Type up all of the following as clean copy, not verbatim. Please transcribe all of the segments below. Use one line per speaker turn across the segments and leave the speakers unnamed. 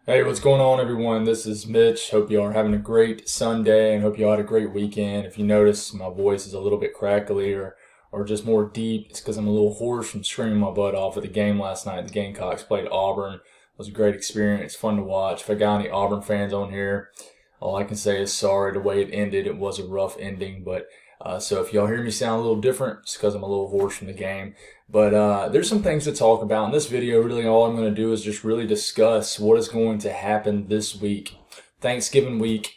Hey, what's going on, everyone? This is Mitch. Hope you are having a great Sunday and hope you all had a great weekend. If you notice, my voice is a little bit crackly or just more deep. It's because I'm a little hoarse from screaming my butt off at the game last night. The Gamecocks played Auburn. It was a great experience, fun to watch. If I got any Auburn fans on here, all I can say is sorry the way it ended. It was a rough ending, but so if y'all hear me sound a little different, it's because I'm a little hoarse from the game. But there's some things to talk about in this video. Really, all I'm going to do is just really discuss what is going to happen this week, Thanksgiving week.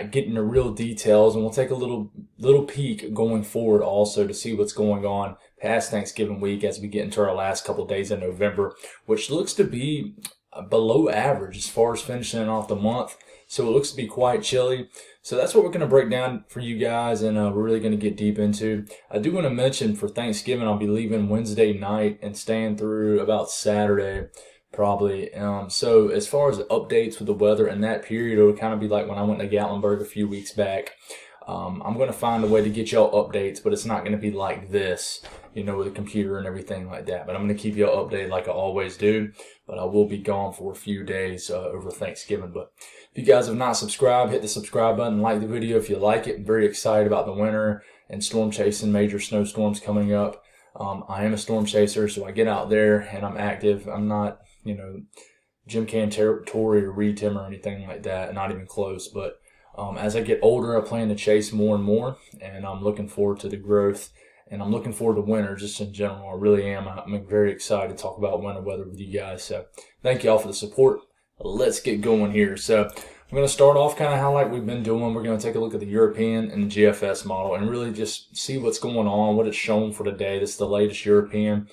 Get into real details, and we'll take a little peek going forward also to see what's going on past Thanksgiving week as we get into our last couple of days in November, which looks to be below average as far as finishing off the month. So it looks to be quite chilly. So that's what we're going to break down for you guys, and we're really going to get deep into. I do want to mention for Thanksgiving, I'll be leaving Wednesday night and staying through about Saturday, probably. So as far as updates with the weather in that period, it'll kind of be like when I went to Gatlinburg a few weeks back. I'm going to find a way to get y'all updates, but it's not going to be like this, with a computer and everything like that. But I'm going to keep y'all updated like I always do. But I will be gone for a few days over Thanksgiving. But if you guys have not subscribed, hit the subscribe button, like the video if you like it. I'm very excited about the winter and storm chasing, major snowstorms coming up. I am a storm chaser, so I get out there and I'm active. I'm not, Jim Cantore or Reed Tim or anything like that, not even close. But as I get older, I plan to chase more and more, and I'm looking forward to the growth, and I'm looking forward to winter just in general. I really am. I'm very excited to talk about winter weather with you guys. So thank you all for the support. Let's get going here. So I'm going to start off kind of how like we've been doing. We're going to take a look at the European and the GFS model and really just see what's going on, what it's shown for today. This is the latest European.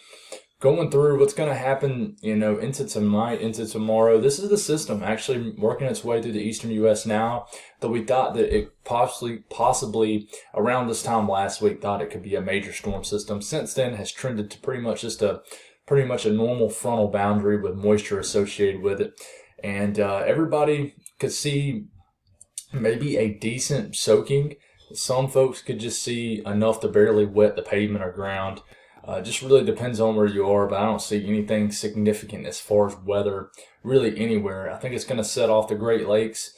Going through what's going to happen, into tonight, into tomorrow. This is the system actually working its way through the eastern U.S. now. Though we thought that it possibly around this time last week thought it could be a major storm system. Since then, has trended to pretty much a normal frontal boundary with moisture associated with it, and everybody could see maybe a decent soaking. Some folks could just see enough to barely wet the pavement or ground. Just really depends on where you are, but I don't see anything significant as far as weather really anywhere. I think it's going to set off the Great Lakes.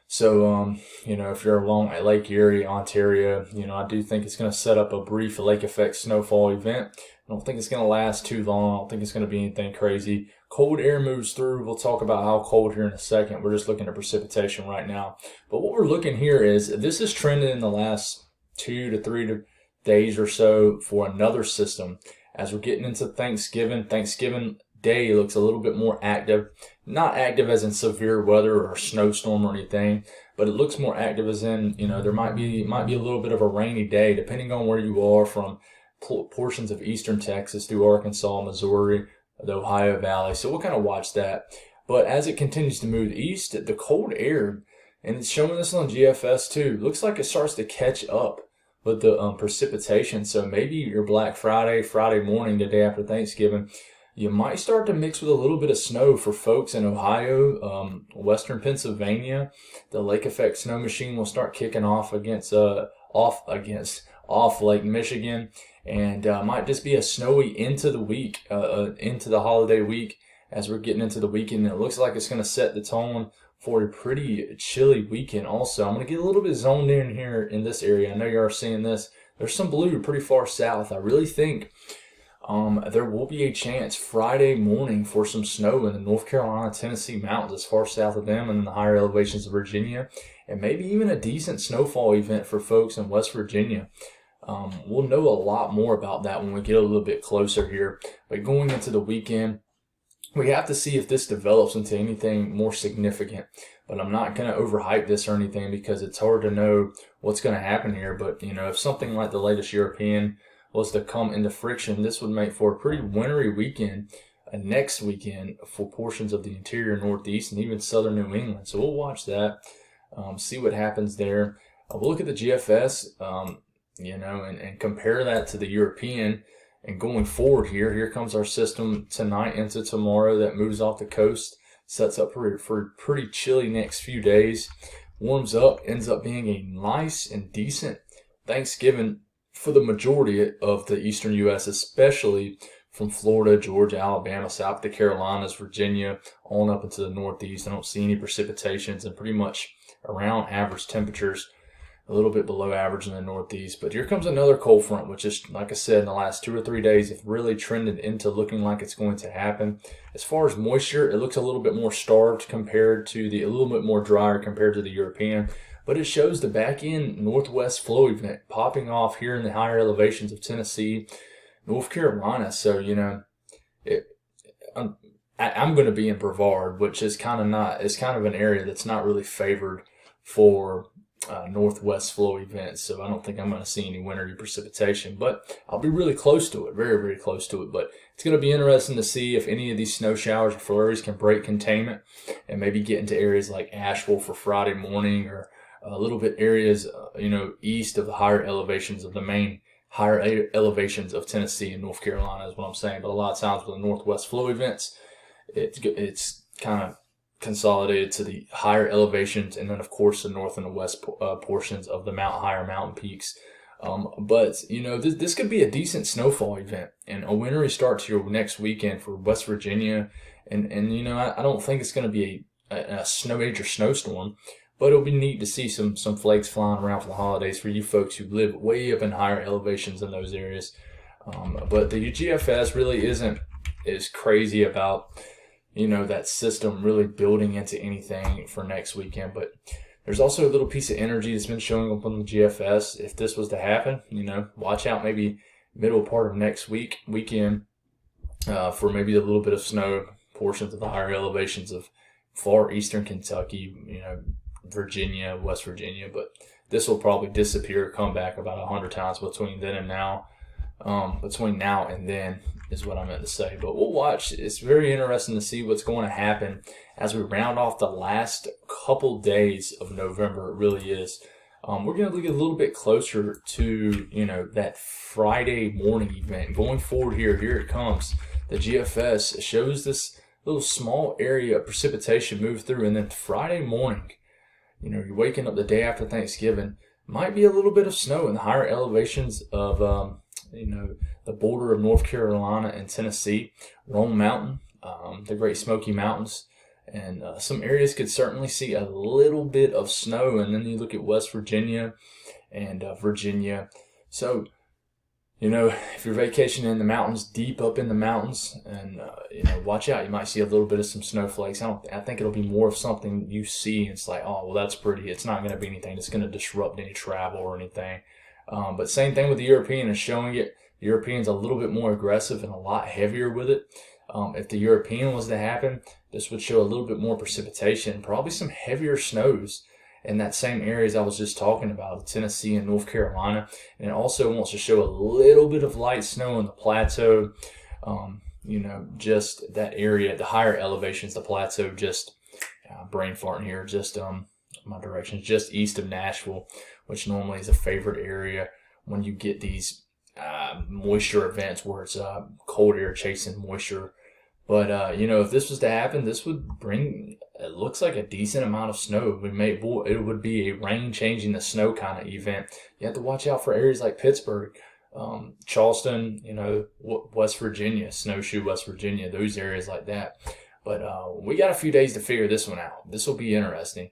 So, if you're along Lake Erie, Ontario, I do think it's going to set up a brief lake effect snowfall event. I don't think it's going to last too long. I don't think it's going to be anything crazy. Cold air moves through. We'll talk about how cold here in a second. We're just looking at precipitation right now. But what we're looking here is this is trending in the last 2 to 3 days or so for another system. As we're getting into Thanksgiving Day looks a little bit more active. Not active as in severe weather or a snowstorm or anything, but it looks more active as in, there might be a little bit of a rainy day depending on where you are from portions of eastern Texas through Arkansas, Missouri, the Ohio Valley. So we'll kind of watch that. But as it continues to move east, the cold air, and it's showing this on GFS too, looks like it starts to catch up with the precipitation. So maybe your Black Friday morning, the day after Thanksgiving, you might start to mix with a little bit of snow for folks in Ohio, western Pennsylvania. The lake effect snow machine will start kicking off off Lake Michigan, and might just be a snowy into the week, into the holiday week as we're getting into the weekend. It looks like it's going to set the tone for a pretty chilly weekend also. I'm going to get a little bit zoned in here in this area. I know you are seeing this. There's some blue pretty far south. I really think there will be a chance Friday morning for some snow in the North Carolina, Tennessee mountains as far south of them and in the higher elevations of Virginia, and maybe even a decent snowfall event for folks in West Virginia. We'll know a lot more about that when we get a little bit closer here. But going into the weekend, we have to see if this develops into anything more significant. But I'm not going to overhype this or anything because it's hard to know what's going to happen here. But, if something like the latest European was to come into friction, this would make for a pretty wintry weekend next weekend for portions of the interior Northeast and even southern New England. So we'll watch that, see what happens there. We'll look at the GFS, and compare that to the European. And going forward here comes our system tonight into tomorrow that moves off the coast, sets up for a pretty chilly next few days, warms up, ends up being a nice and decent Thanksgiving for the majority of the eastern U.S., especially from Florida, Georgia, Alabama, South the Carolinas, Virginia, on up into the Northeast. I don't see any precipitations and pretty much around average temperatures, a little bit below average in the Northeast. But here comes another cold front, which is, like I said, in the last 2 or 3 days, it's really trended into looking like it's going to happen. As far as moisture, it looks a little bit more starved compared to a little bit more drier compared to the European. But it shows the back end northwest flow event popping off here in the higher elevations of Tennessee, North Carolina. So, I'm going to be in Brevard, which is kind of an area that's not really favored for northwest flow events, so I don't think I'm going to see any wintry precipitation, but I'll be really close to it, very, very close to it. But it's going to be interesting to see if any of these snow showers or flurries can break containment and maybe get into areas like Asheville for Friday morning, or a little bit areas, east of the higher elevations of the main higher elevations of Tennessee and North Carolina is what I'm saying. But a lot of times with the northwest flow events, it's kind of consolidated to the higher elevations, and then of course the north and the west portions of the higher mountain peaks. But this could be a decent snowfall event and a wintry start to your next weekend for West Virginia. And I don't think it's going to be a major snowstorm, but it'll be neat to see some flakes flying around for the holidays for you folks who live way up in higher elevations in those areas. But the GFS really isn't as crazy about that system really building into anything for next weekend. But there's also a little piece of energy that's been showing up on the GFS. If this was to happen, watch out maybe middle part of next weekend for maybe a little bit of snow, portions of the higher elevations of far eastern Kentucky, Virginia, West Virginia. But this will probably disappear, come back about 100 times between then and now. Between now and then is what I meant to say. But we'll watch. It's very interesting to see what's going to happen as we round off the last couple days of November. It really is. We're going to look a little bit closer to, that Friday morning event. Going forward here it comes. The GFS shows this little small area of precipitation move through, and then Friday morning, you're waking up the day after Thanksgiving, might be a little bit of snow in the higher elevations of the border of North Carolina and Tennessee, Roan Mountain, the Great Smoky Mountains, and some areas could certainly see a little bit of snow. And then you look at West Virginia and Virginia. So, if you're vacationing in the mountains, deep up in the mountains, and watch out, you might see a little bit of some snowflakes. I think it'll be more of something you see and it's like, oh, well, that's pretty. It's not going to be anything that's going to disrupt any travel or anything. But same thing with the European is showing it. The European's a little bit more aggressive and a lot heavier with it. If the European was to happen, this would show a little bit more precipitation, probably some heavier snows in that same areas I was just talking about, Tennessee and North Carolina. And it also wants to show a little bit of light snow in the plateau, just that area, the higher elevations, the plateau, just brain farting here, just my directions, just east of Nashville, which normally is a favorite area when you get these moisture events where it's cold air chasing moisture. But, if this was to happen, this would bring, it looks like a decent amount of snow. It would be a rain changing the snow kind of event. You have to watch out for areas like Pittsburgh, Charleston, West Virginia, Snowshoe, West Virginia, those areas like that. But we got a few days to figure this one out. This will be interesting.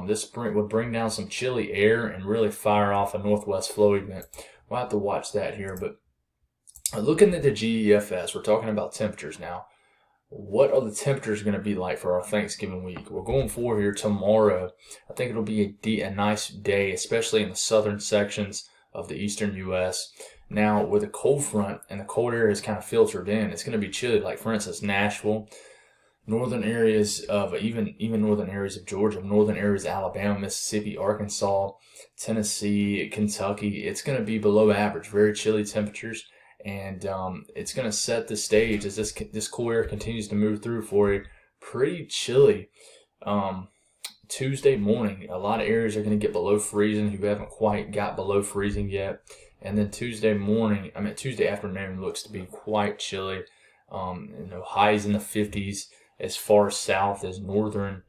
This would bring down some chilly air and really fire off a northwest flow event. We'll have to watch that here. But looking at the GEFS, we're talking about temperatures now. What are the temperatures going to be like for our Thanksgiving week? We're going forward here tomorrow. I think it'll be a nice day, especially in the southern sections of the eastern U.S. Now, with a cold front and the cold air is kind of filtered in, it's going to be chilly. Like, for instance, Nashville, northern areas of even northern areas of Georgia, northern areas of Alabama, Mississippi, Arkansas, Tennessee, Kentucky. It's going to be below average, very chilly temperatures. And it's going to set the stage as this cool air continues to move through for a pretty chilly Tuesday morning. A lot of areas are going to get below freezing who haven't quite got below freezing yet. And then Tuesday afternoon looks to be quite chilly. Highs in the 50s as far south as northern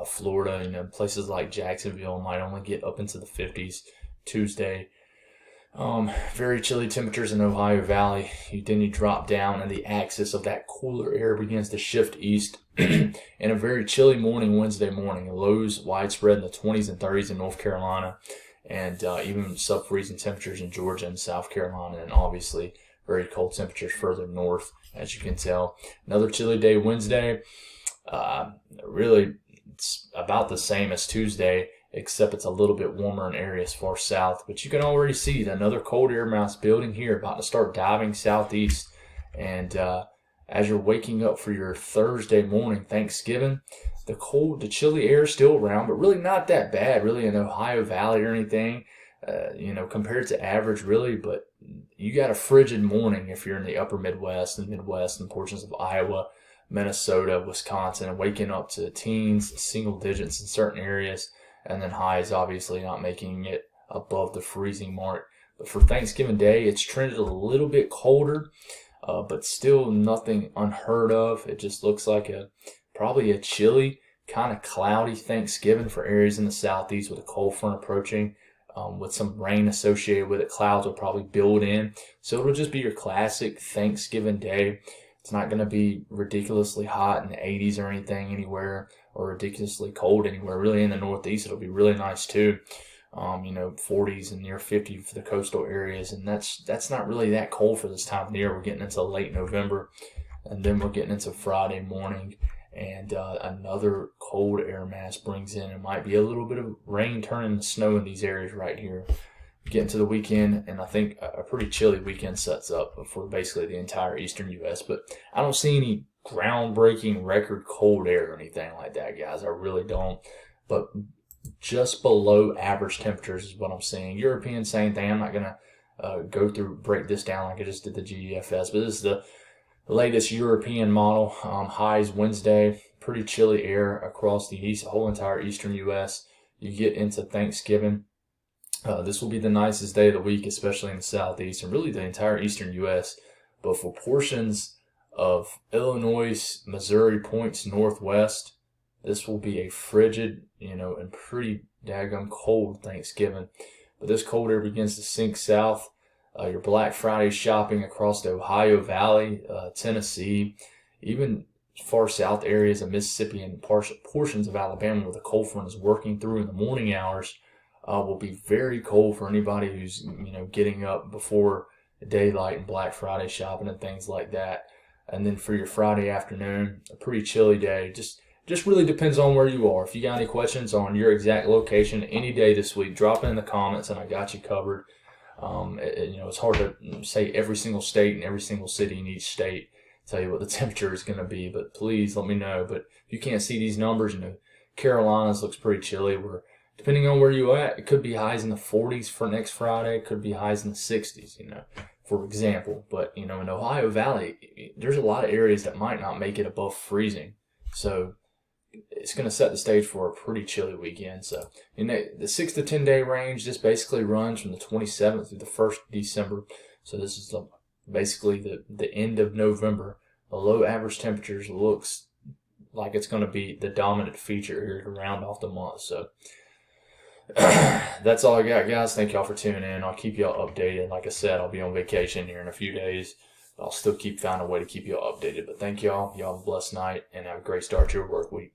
Florida. Places like Jacksonville might only get up into the 50s Tuesday. Very chilly temperatures in Ohio Valley. Then you drop down and the axis of that cooler air begins to shift east. And a very chilly morning Wednesday morning. Lows widespread in the 20s and 30s in North Carolina, and even sub-freezing temperatures in Georgia and South Carolina, and obviously very cold temperatures further north, as you can tell. Another chilly day Wednesday. Really, it's about the same as Tuesday, except it's a little bit warmer in areas far south. But you can already see another cold air mass building here, about to start diving southeast. And as you're waking up for your Thursday morning, Thanksgiving, the chilly air is still around, but really not that bad, really, in Ohio Valley or anything, compared to average, really. But you got a frigid morning if you're in the upper Midwest and portions of Iowa, Minnesota, Wisconsin, and waking up to teens, single digits in certain areas, and then highs obviously not making it above the freezing mark. But for Thanksgiving Day, it's trended a little bit colder, but still nothing unheard of. It just looks like probably a chilly, kind of cloudy Thanksgiving for areas in the southeast with a cold front approaching, with some rain associated with it. Clouds will probably build in. So it'll just be your classic Thanksgiving day. It's not going to be ridiculously hot in the 80s or anything anywhere, or ridiculously cold anywhere. Really, in the Northeast, it'll be really nice too. 40s and near 50 for the coastal areas, and that's not really that cold for this time of the year. We're getting into late November, and then we're getting into Friday morning, and another cold air mass brings in. It might be a little bit of rain turning to snow in these areas right here. Getting to the weekend, and I think a pretty chilly weekend sets up for basically the entire eastern U.S. But I don't see any groundbreaking record cold air or anything like that, guys. I really don't. But just below average temperatures is what I'm seeing. European, same thing. I'm not going to break this down like I just did the GEFS, but this is the latest European model. Highs Wednesday, pretty chilly air across the whole entire eastern U.S. You get into Thanksgiving. This will be the nicest day of the week, especially in the southeast and really the entire eastern U.S. But for portions of Illinois, Missouri points northwest, this will be a frigid, and pretty daggum cold Thanksgiving. But this cold air begins to sink south. Your Black Friday shopping across the Ohio Valley, Tennessee, even far south areas of Mississippi and portions of Alabama where the cold front is working through in the morning hours, will be very cold for anybody who's getting up before daylight and Black Friday shopping and things like that. And then for your Friday afternoon, a pretty chilly day. Just really depends on where you are. If you got any questions on your exact location any day this week, drop it in the comments and I got you covered. It's hard to say every single state and every single city in each state, tell you what the temperature is going to be, but please let me know. But if you can't see these numbers, Carolinas looks pretty chilly. Depending on where you're at, it could be highs in the 40s for next Friday. It could be highs in the 60s, for example. But, in Ohio Valley, there's a lot of areas that might not make it above freezing. So it's going to set the stage for a pretty chilly weekend. So the 6 to 10 day range, this basically runs from the 27th through the 1st of December. So this is basically the end of November. The low average temperatures looks like it's going to be the dominant feature here to round off the month. So that's all I got, guys. Thank y'all for tuning in. I'll keep y'all updated. Like I said, I'll be on vacation here in a few days. I'll still finding a way to keep y'all updated. But thank y'all. Y'all have a blessed night and have a great start to your work week.